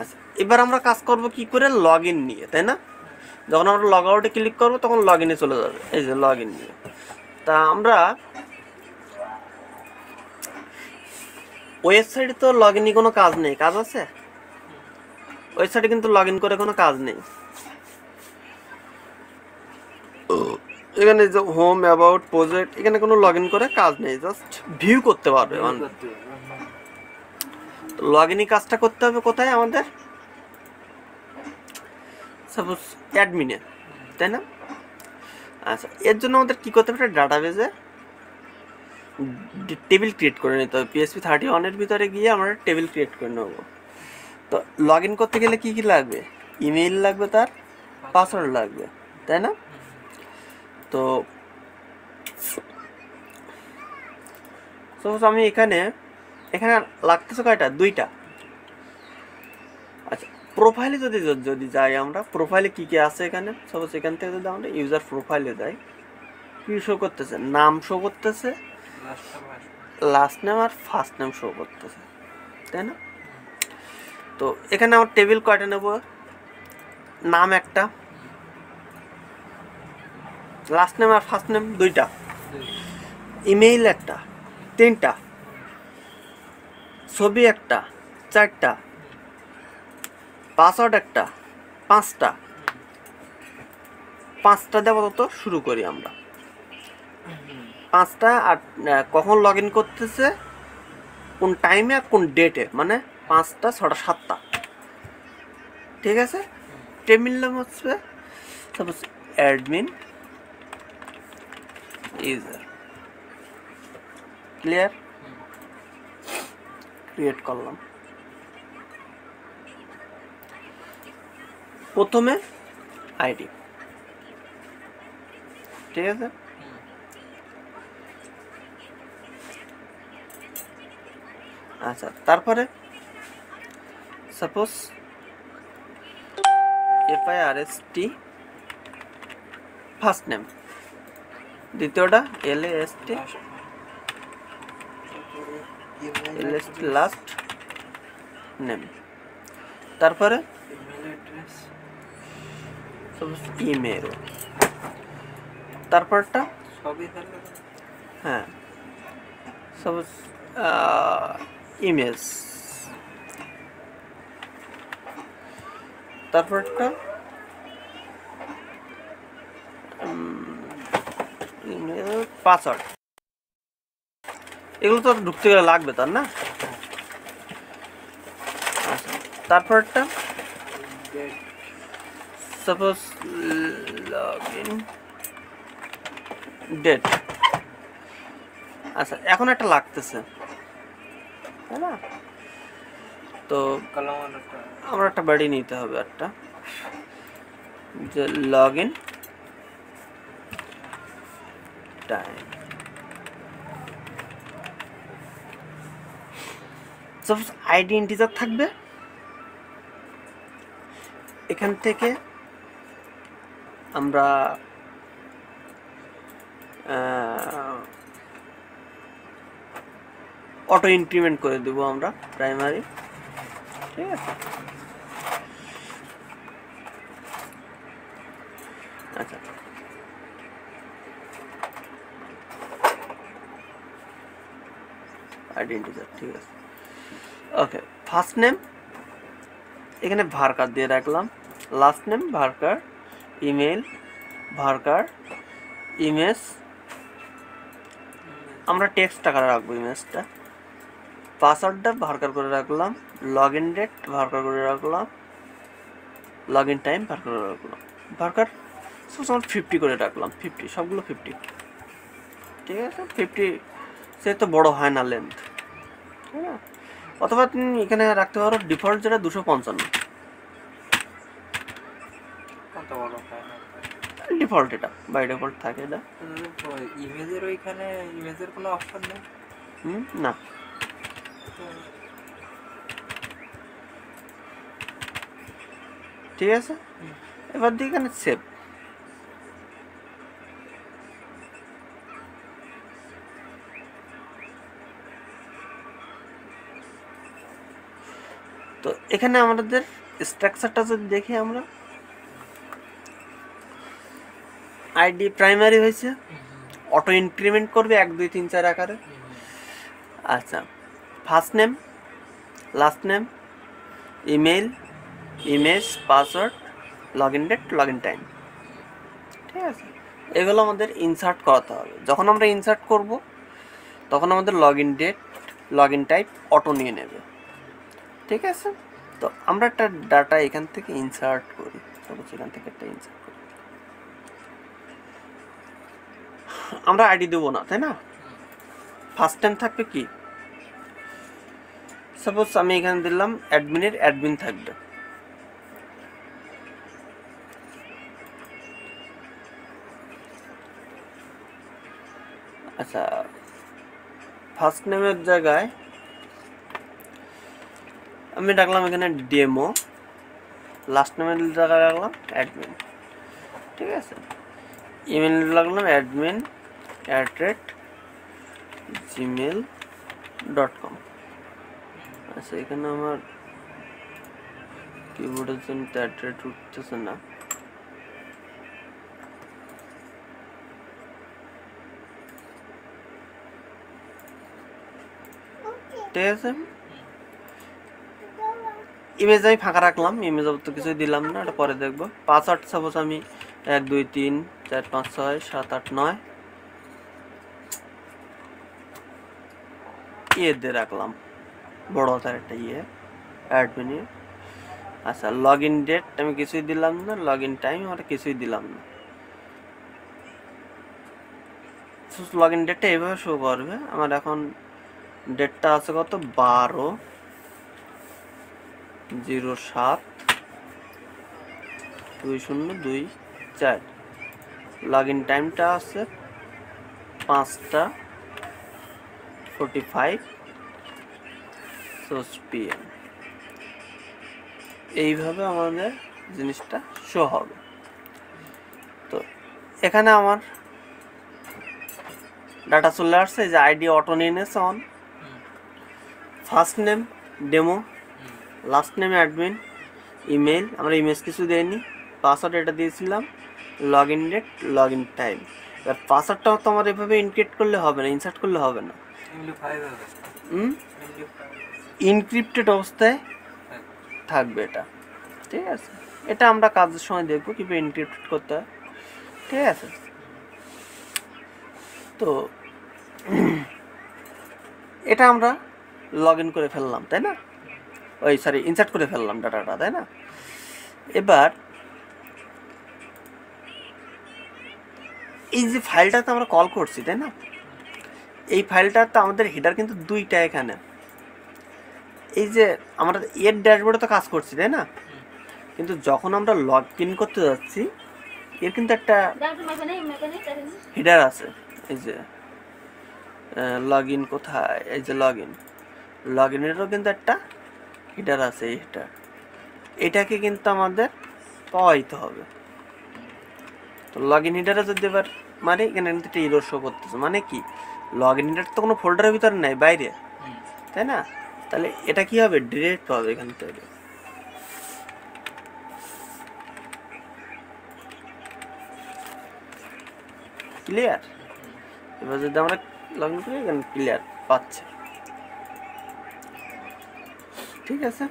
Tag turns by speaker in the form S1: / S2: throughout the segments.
S1: আচ্ছা, এবার আমরা কাজ করব কি করে, লগ ইন নিয়ে, তাই না? যখন আমরা লগ আউটে ক্লিক করবো তখন লগ ইনে চলে যাবে, এই যে লগ ইন নিয়ে। তা আমরা ওয়েবসাইটে তো লগ ইনে কোনো কাজ নেই, কাজ আছে? ওয়েবসাইটে কিন্তু লগ ইন করে কোনো কাজ নেই। এখানে যে হোম, অ্যাবাউট, প্রজেক্ট, এখানে কোনো লগ ইন করে কাজ নেই, জাস্ট ভিউ করতে পারবে। লগ ইনই কাজটা করতে হবে কোথায় আমাদের, সাপোজ অ্যাডমিনে, তাই না? আচ্ছা, এর জন্য আমাদের কী করতে হবে, ডাটাবেজে টেবিল ক্রিয়েট করে নিতে হবে। PHP 31-এর ভিতরে গিয়ে আমরা টেবিল ক্রিয়েট করে নেবো। তো লগ ইন করতে গেলে কী কী লাগবে, ইমেইল লাগবে, তার পাসওয়ার্ড লাগবে, তাই না? তো সাপোজ আমি এখানে লাগতেছে কয়টা, 2টা। আচ্ছা, প্রোফাইলে যদি যাই আমরা, প্রোফাইলে কী কী আছে এখানে, সাপোজ এখান থেকে যদি আমরা ইউজার প্রোফাইলে যাই, কী শো করতেছে, নাম শো করতেছে, লাস্ট নেম আর ফার্স্ট নেম শো করতেছে, তাই না? তো এখানে আমার টেবিল কয়টা নেব, নাম একটা, লাস্ট নেম আর ফার্স্ট নেম 2টা, ইমেইল একটা, 3টা, ছবি একটা, 4টা, পাসওয়ার্ড একটা, 5টা। 5টা দেবো, তো শুরু করি আমরা। 5টা। আর কখন লগ ইন করতেছে, কোন টাইমে আর কোন ডেটে, মানে 5টা, 6টা, 7টা, ঠিক আছে? টেবিল নাম হচ্ছে suppose admin user, clear? Create করলাম। প্রথমে আইডি, ঠিক আছে? আচ্ছা, তারপরে সাপোজ FIRST ফার্স্ট নেম, দ্বিতীয়টা LAST লাস্ট নেম, তারপরে সাপোজ ইমেল, তারপরটা হ্যাঁ সাপোজ ইমেজ, তারপরটা ইমেল, পাসওয়ার্ড। এগুলো তো ঢুকতে গেলে লাগবে, তার না? আচ্ছা, তারপরটা সাপোজ লগ ইন ডেট। আচ্ছা, এখন একটা লাগতেছে, তাই না? তো আমরা একটা বাড়ি নিতে হবে, একটা যে log in time. Suppose ID integer থাকবে, এখান থেকে আমরা অটো ইনক্রিমেন্ট করে দেবো আমরা প্রাইমারি, ঠিক আছে? আচ্ছা, আইডেন্টিফায়ার, ঠিক আছে, ওকে। ফার্স্ট নেম এখানে ভার্কার দিয়ে রাখলাম, last name varchar, email varchar, image আমরা টেক্সট আকারে রাখবো ইমেজটা, পাসওয়ার্ডটা ভার্কার করে রাখলাম, লগ ইন ডেট ভার্কার করে রাখলাম, লগ ইন টাইম ভার্কার করে রাখলাম, ভার্কার সব 50 করে রাখলাম, 50, সবগুলো 50, ঠিক আছে? 50 সে তো বড় হয় না লেন্থ, ঠিক আছে? অথবা তুমি এখানে রাখতে পারো ডিফল্ট, যেটা 255, ডিফল্ট, এটা বাই ডিফল্ট থাকে এটা।
S2: ইমেজের ওইখানে ইমেজের কোনো অপশন নেই?
S1: না, ঠিক আছে। এবার দিই এখানে সেভ, তো এখানে আমাদের স্ট্রাকচারটা যদি দেখি আমরা, আইডি প্রাইমারি হয়েছে, অটো ইনক্রিমেন্ট করবে 1 2 3 4 আকারে। আচ্ছা, first name, last name, email, image, password, login date, login time. ঠিক আছে, এগুলো আমাদের ইনসার্ট করাতে হবে। যখন আমরা ইনসার্ট করব তখন আমাদের login date, login type auto নিয়ে নেবে। ঠিক আছে, তো আমরা একটা ডাটা এখান থেকে ইনসার্ট করি। সাপোজ এখান থেকে একটা ইনসার্ট করি, আমরা আইডি দেবো না, তাই না? ফার্স্ট টাইম থাকবে কি, সাপোজ আমি এখানে দিলাম অ্যাডমিনের অ্যাডমিন থাকবে। আচ্ছা, ফার্স্ট নেমের জায়গায় আমি ডাকলাম এখানে ডেমো, লাস্ট নেমের জায়গায় রাখলাম অ্যাডমিন। ঠিক আছে, ইমেল রাখলাম admin@gmail.com। আচ্ছা, এখানে আমার কিবোর্ডের জন্য অ্যাড্রেস উঠতেছে না। ঠিক আছে, ইমেজ আমি ফাঁকা রাখলাম, ইমেজ তো কিছুই দিলাম না, এটা পরে দেখবো। পাসওয়ার্ড সাপোজ আমি 1 2 3 4 5 6 7 8 9 ইয়ে দিয়ে রাখলাম, বড় হাতের একটা ইয়ে, অ্যাডমিনে। আচ্ছা, লগইন ডেট আমি কিছুই দিলাম না, লগইন টাইম আমরা কিছুই দিলাম না। লগইন ডেটটা এইভাবে শো করবে। আমার এখন ডেটটা আছে কত, 12/07/2024। লগইন টাইমটা আছে 5:45 PM। এইভাবে আমাদের জিনিসটা শো হবে। তো এখানে আমার ডাটা চলে আসছে, যে আইডি অটো নিয়ে নিয়েছে on, first name demo, last name admin, email আমরা ইমেজ কিছু দেয়নি, পাসওয়ার্ড এটা দিয়েছিলাম, লগইন ডেট, লগইন টাইম। এবার পাসওয়ার্ডটাও তো আমার এভাবে ইনক্রিপ্ট করলে হবে না, ইনসার্ট করলে হবে না, ইনক্রিপ্টেড অবস্থায় থাকবে এটা। ঠিক আছে, এটা আমরা কাজের সময় দেখবো কিভাবে ইনক্রিপ্ট করতে হয়। ঠিক আছে, তো এটা আমরা লগ ইন করে ফেললাম, তাই না? ইনসার্ট করে ফেললাম ডাটাটা, তাই না? এবার এই যে ফাইলটাতে আমরা কল করছি, তাই না? এই ফাইলটাতে আমাদের হেডার কিন্তু দুইটা এখানে। এই যে আমরা এর ড্যাশবোর্ডে তো কাজ করছি, তাই না? কিন্তু যখন আমরা লগ ইন করতে যাচ্ছি, এর কিন্তু একটা হেডার আছে। এই যে লগ ইন কোথায়, এই যে লগ ইনেরও কিন্তু একটা হেডার আছে। এই হেডার, এটাকে কিন্তু আমাদের পাওয়াইতে হবে। তো লগ ইন হেডারে যদি এবার মানে এখানে কিন্তু একটা এরর শো করতেছে, মানে কি, লগ ইন হেডার তো কোনো ফোল্ডারের ভিতরে নাই, বাইরে, তাই না? তাহলে এটা কি হবে, ডিরেক্ট হবে এখান থেকে। ক্লিয়ার? এবার যদি আমরা লগ ইন করি, এখানে ক্লিয়ার পাচ্ছে। ঠিক আছে,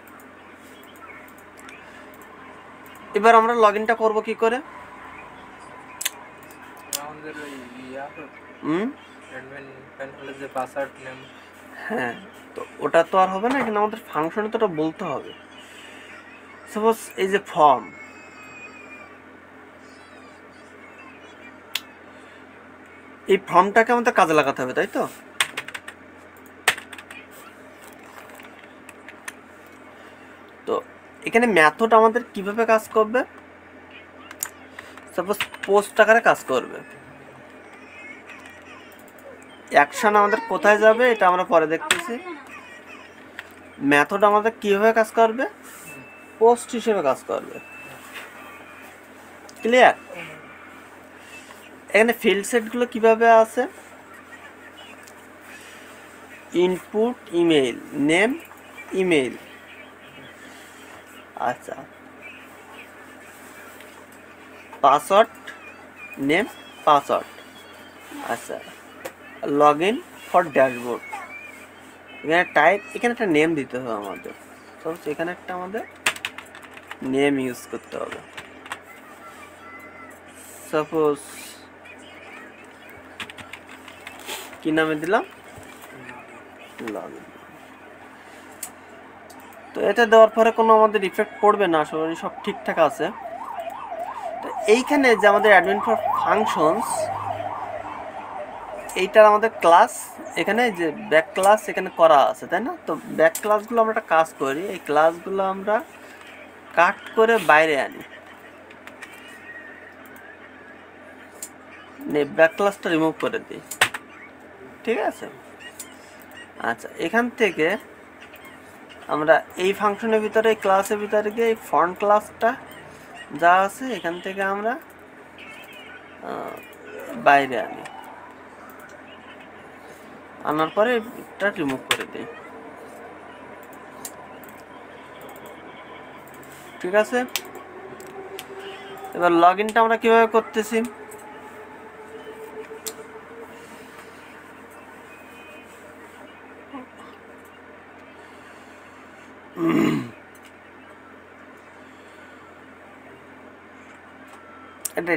S1: এবার আমরা লগ ইনটা করবো কি করে? হ্যাঁ, তো ওটা তো আর হবে না, কিন্তু আমাদের ফাংশনে তো ওটা বলতে হবে। সাপোজ এই যে ফর্ম, এই ফর্মটাকে আমাদের কাজে লাগাতে হবে, তাই তো? তো এখানে মেথড আমাদের কিভাবে কাজ করবে? সাপোজ পোস্ট আকারে কাজ করবে। অ্যাকশন আমাদের কোথায় যাবে এটা আমরা পরে দেখতেছি। মেথড আমাদের কিভাবে কাজ করবে? পোস্ট হিসেবে কাজ করবে। ক্লিয়ার? এখানে ফিল্ড সেটগুলো কিভাবে আছে? ইনপুট ইমেইল, নেম ইমেইল, আচ্ছা, পাসওয়ার্ড নেম পাসওয়ার্ড। আচ্ছা, লগ ইন ফর ড্যাশবোর্ড, এখানে টাইপ, এখানে একটা নেম দিতে হবে আমাদের। সাপোজ এখানে একটা আমাদের নেম ইউজ করতে হবে। সাপোজ কি নামে দিলাম, লগ ইন। তো এটা দেওয়ার পরে কোনো আমাদের ইফেক্ট পড়বে না, আশা করি সব ঠিকঠাক আছে। তো এইখানে যে আমাদের অ্যাডমিন ফর ফাংশনস, এইটার আমাদের ক্লাস, এখানে যে ব্যাক ক্লাস এখানে করা আছে, তাই না? তো ব্যাক ক্লাসগুলো আমরা একটা কাজ করি, এই ক্লাসগুলো আমরা কাট করে বাইরে আনি, ব্যাক ক্লাসটা রিমুভ করে দিই, ঠিক আছে? আচ্ছা, এখান থেকে আমরা এই ফাংশনের ভিতরে, এই ক্লাসের ভিতরে গিয়ে এই ফন্ট ক্লাসটা যা আছে এখান থেকে আমরা বাইরে আনি, আনার পরে এটা রিমুভ করে দিই, ঠিক আছে? এবার লগ ইনটা আমরা কিভাবে করতেছি,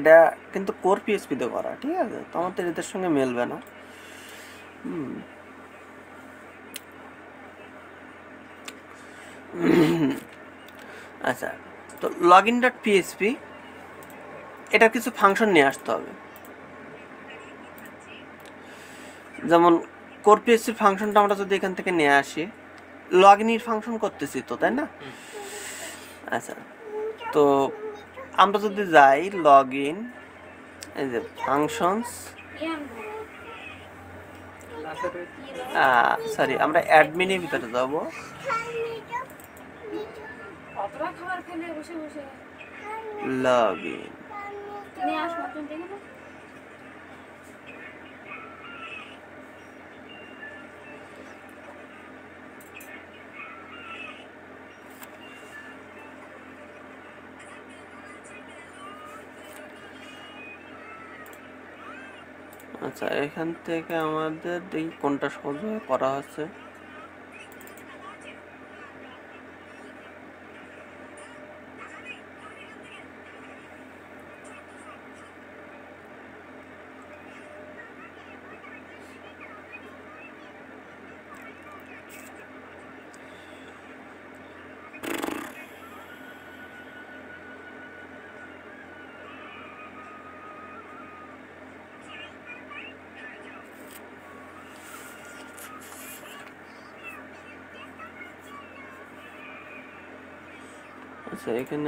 S1: এটা কিন্তু কোর পিএইচপিতে করা, ঠিক আছে? তো আমাদের এদের সঙ্গে মেলবে না। আচ্ছা, তো লগ ইন ডট পিএইচপি, এটা কিছু ফাংশন নিয়ে আসতে হবে। যেমন কোর পিএইচপি ফাংশনটা আমরা যদি এখান থেকে নিয়ে আসি, লগ ইনের ফাংশন করতেছি তো, তাই না? আচ্ছা, তো আমরা যদি যাই লগ ইন, এই যে ফাংশনস, সরি আমরা অ্যাডমিনের ভিতরে যাব, লগ ইন, আচ্ছা এখান থেকে আমাদের দেখি কোনটা সহজভাবে করা হচ্ছে। আচ্ছা, এখানে